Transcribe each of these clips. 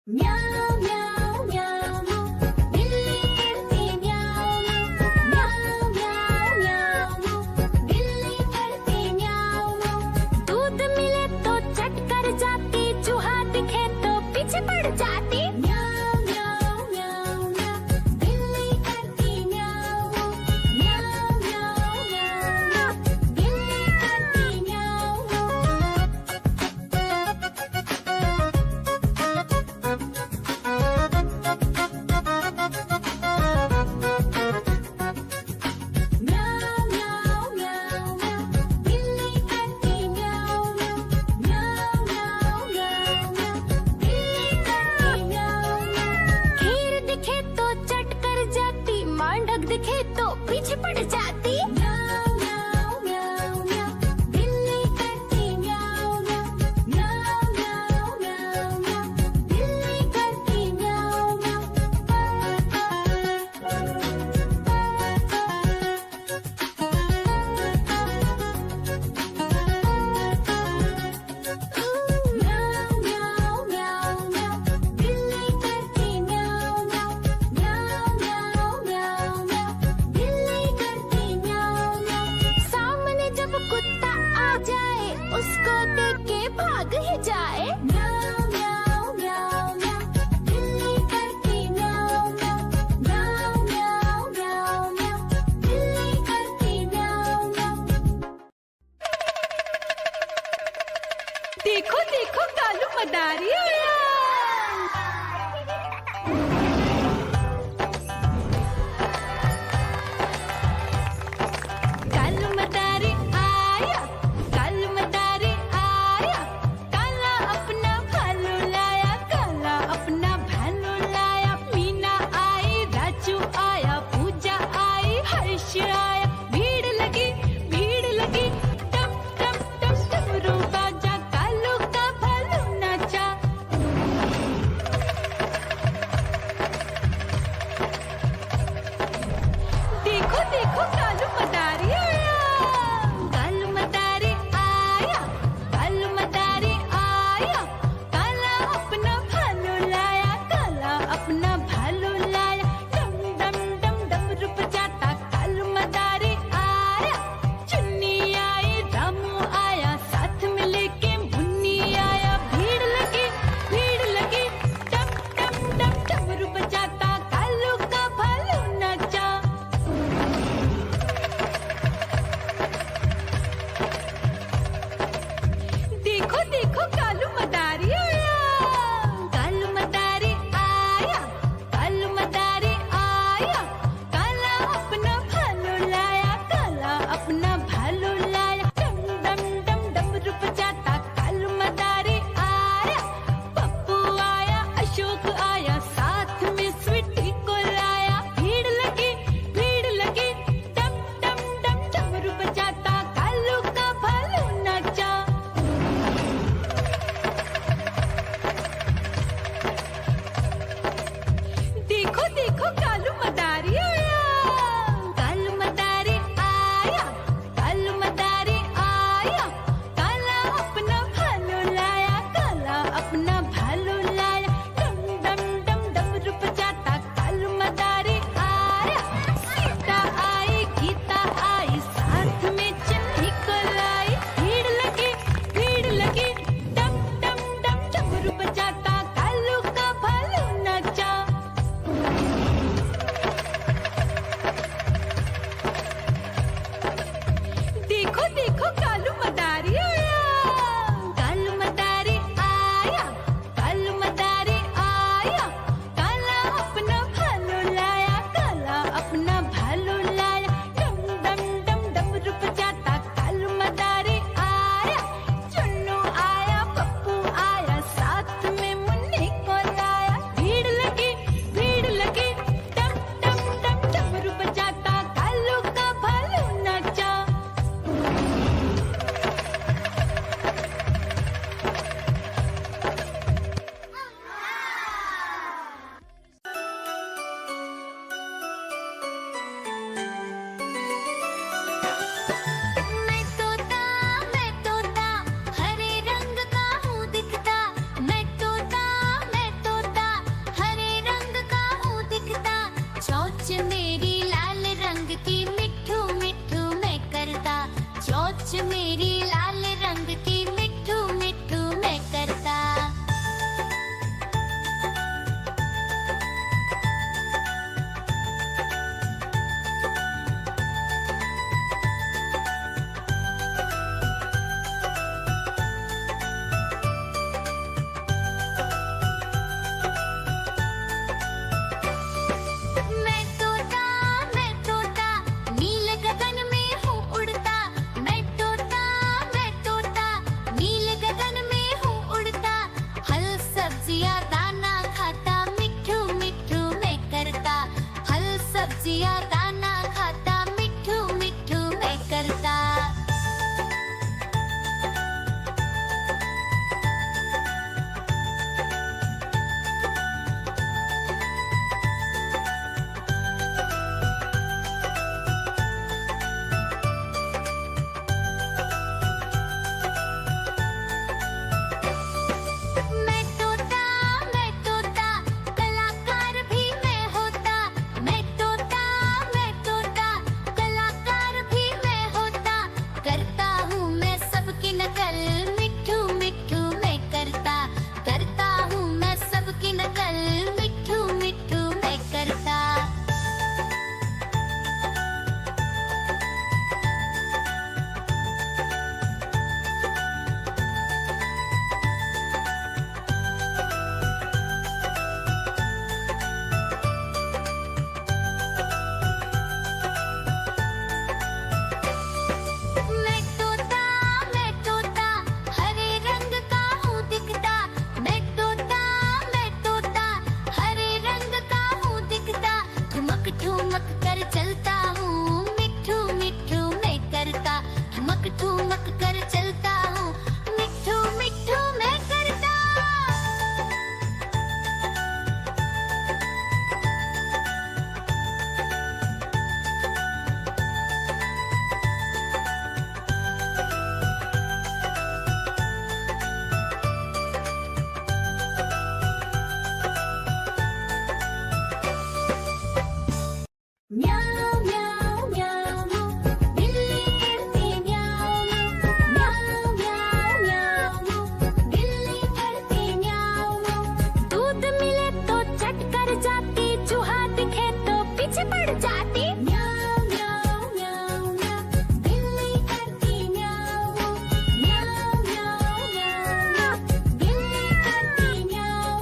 म्याऊं म्याऊं म्याऊं बिल्ली करती म्याऊं म्याऊं म्याऊं म्याऊं बिल्ली करती म्याऊं। दूध मिले तो चट कर जाती, चूहा दिखे तो पीछे पड़ जाती। म्याऊं म्याऊं म्याऊं म्याऊं बिल्ली करती म्याऊं म्याऊं म्याऊं म्याऊं बिल्ली करती म्याऊं। म्याऊं म्याऊं म्याऊं म्याऊं बिल्ली करती म्याऊं म्याऊं म्याऊं म्याऊं म्याऊं बिल्ली करती सब्जियां दाना खाता, मिट्ठू मिट्ठू मैं करता। मैं तोता कलाकार भी मैं होता। मैं तोता कलाकार भी मैं होता। करता हूँ मैं सबकी नकल, मिट्ठू मिट्ठू मैं करता। करता हूँ मैं सबकी नकल, मिट्ठू मिट्ठू मैं करता। मैं तोता हरे रंग का हूँ दिखता। मैं तोता हरे रंग का हूँ दिखता। ठुमक ठुमक कर चलता हूँ, मिट्ठू मिट्ठू मैं करता। ठुमक ठुमक कर चलता हूँ, मिट्ठू मिट्ठू मैं करता। म्याऊ म्याऊ म्याऊ बिल्ली करती म्याऊ म्याऊ म्याऊ म्याऊ बिल्ली करती म्याऊ। दूध मिले तो चट कर जाती, चूहा दिखे तो पीछे पड़ जाती। म्याऊ म्याऊ म्याऊ म्याऊ बिल्ली करती म्याऊ म्याऊ म्याऊ म्याऊ बिल्ली करती म्याऊ।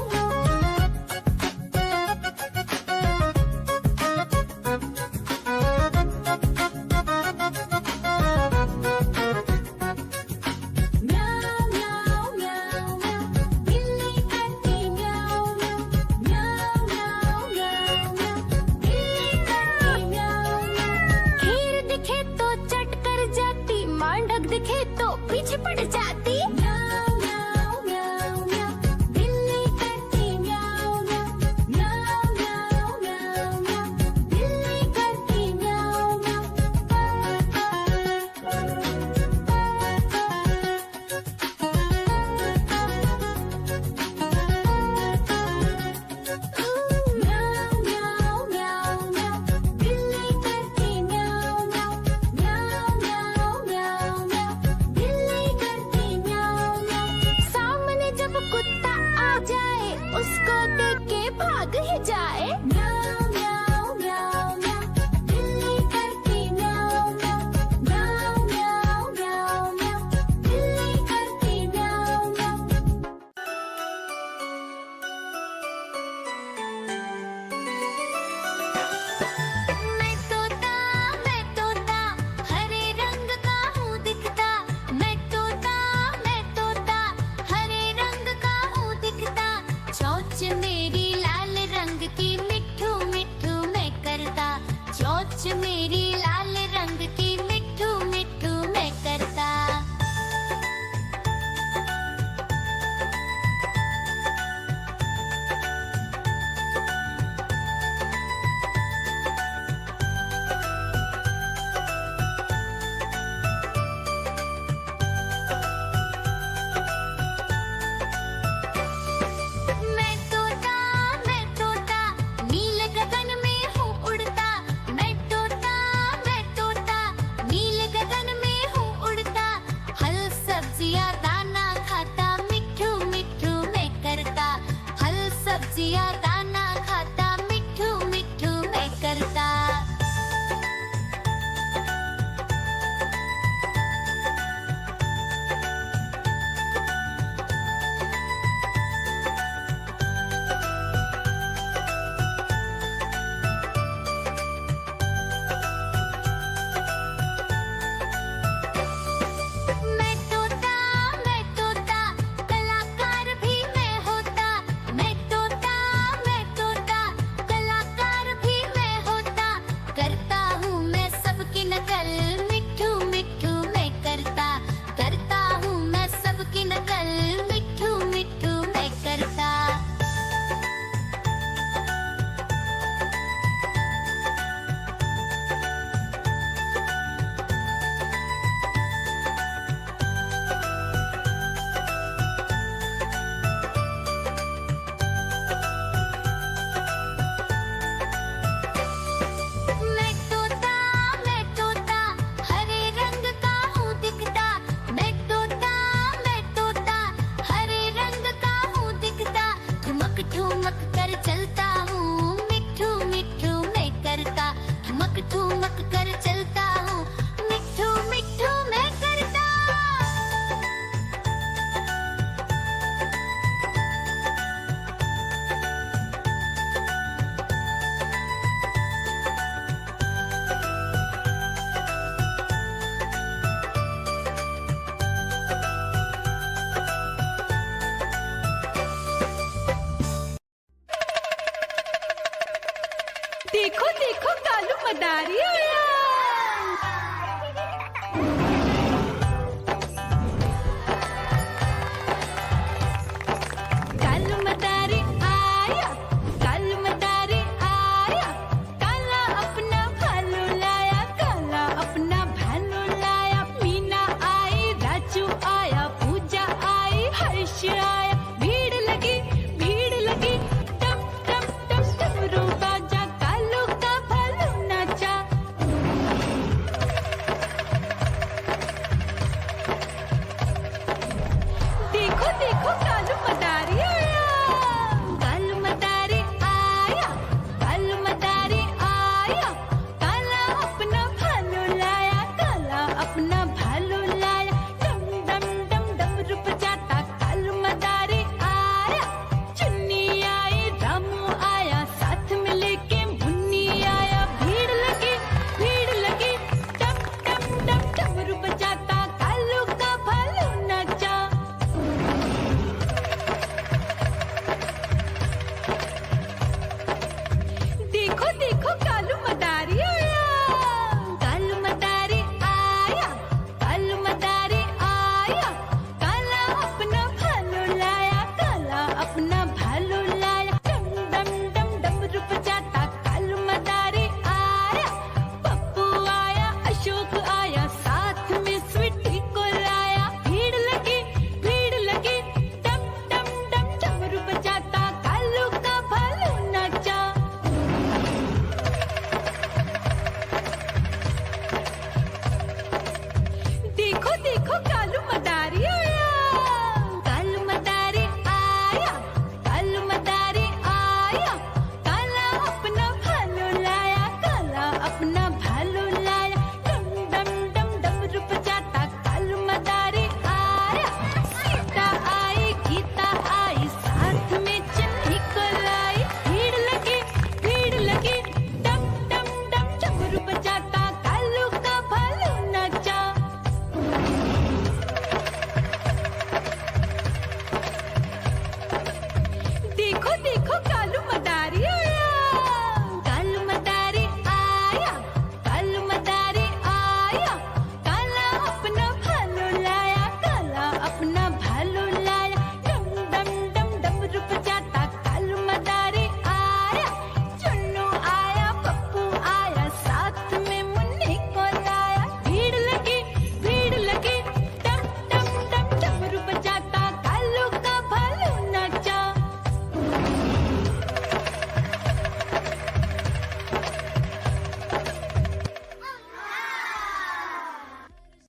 म्याऊ म्याऊ म्याऊ म्याऊ बिल्ली करती म्याऊ म्याऊ म्याऊ म्याऊ म्याऊ बिल्ली करती म्याऊ। खीर दिखे तो चट कर जाती, मांडक दिखे तो पीछे पड़ जाती। म्याऊ म्याऊ म्याऊ म्याऊ बिल्ली करती म्याऊ म्याऊ म्याऊ म्याऊ म्याऊ बिल्ली करती म्याऊ म्याऊ म्याऊ म्याऊ म्याऊ बिल्ली करती म्याऊ म्याऊ म्याऊ म्याऊ म्याऊ बिल्ली करती म्याऊ। सामने जब कुत्ता आ जाए, उसको देख के भाग ही जाए। म्याऊ म्याऊ म्याऊ म्याऊ बिल्ली करती म्याऊ म्याऊ म्याऊ म्याऊ म्याऊ बिल्ली करती म्याऊ म्याऊ। मैं तोता हरे रंग का हूँ दिखता। मैं तोता हरे रंग का हूँ दिखता। चोंच मेरी लाल रंग की, मिट्ठू मिट्ठू मैं करता। चोंच मेरी लाल रंग की, मिट्ठू मिट्ठू मैं करता। मैं तोता नील गगन में हूँ उड़ता। मैं तोता नील गगन में हूँ उड़ता। हल सब्जियाँ दाना खाता, मिट्ठू मिट्ठू मैं करता। हल सब्जियाँ दाना खाता, मिट्ठू मिट्ठू मैं करता। मैं तोता कलाकार भी मैं होता। मैं तोता ठुमक ठुमक कर चलता हूँ, मिट्ठू मिट्ठू मैं करता, ठुमक कर चलता हूँ, मिट्ठू मिट्ठू मैं करता। देखो देखो कालू मदारी आया।